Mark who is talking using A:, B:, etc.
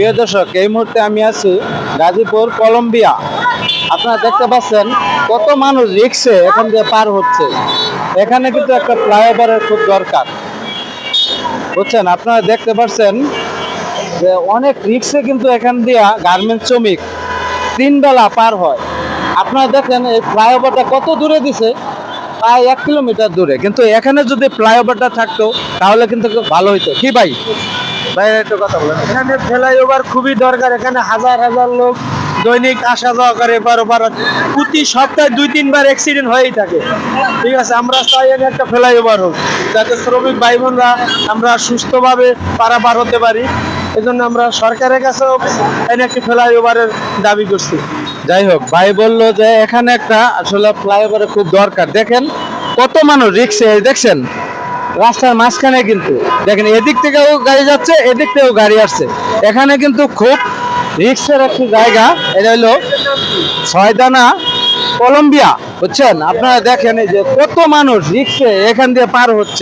A: প্রিয় দর্শক, এই মুহূর্তে আমি আছি গাজীপুর কলম্বিয়া। আপনারা দেখতে পাচ্ছেন কত মানুষ রিক্সে এখান দিয়ে পার হচ্ছে। এখানে কিন্তু একটা ফ্লাইওভারের খুব দরকার, বুঝছেন। আপনারা দেখতে পাচ্ছেন যে অনেক রিক্সে কিন্তু এখান দিয়া গার্মেন্টস শ্রমিক 3 বেলা পার হয়। আপনারা দেখেন এই ফ্লাইওভারটা কত দূরে দিছে, প্রায় 1 কিলোমিটার দূরে। কিন্তু এখানে যদি ফ্লাইওভারটা থাকতো তাহলে কিন্তু খুব ভালো হইতো। কি ভাই, ভাই একটু কথা বলেন।
B: এখানে ফ্লাইওভার খুবই দরকার। এখানে হাজার হাজার লোক দৈনিক আসা যাওয়া করে, বারবার প্রতি সপ্তাহে 2-3 বার অ্যাক্সিডেন্ট হয়েই থাকে। ঠিক আছে, আমরা চাই এখানে একটা ফ্লাইওভার হোক, যাতে শ্রমিক ভাই বোনরা আমরা সুস্থভাবে পারাপার হতে পারি। এই জন্য আমরা সরকারের কাছেও এখানে একটি ফ্লাইওভারের দাবি করছি।
A: যাই হোক, ভাই বললো যে এখানে একটা আসলে ফ্লাইওভারের খুব দরকার। দেখেন কত মানুষ রিক্সে, দেখছেন রাস্তার মাঝখানে কিন্তু দেখেন এদিক থেকেও গাড়ি যাচ্ছে, এদিক থেকেও গাড়ি আসছে। এখানে কিন্তু খুব রিক্সের একটি জায়গা। এটা হলো ছয়দানা কলম্বিয়া, বুঝছেন। আপনারা দেখেন এই যে কত মানুষ রিক্সে এখান দিয়ে পার হচ্ছে।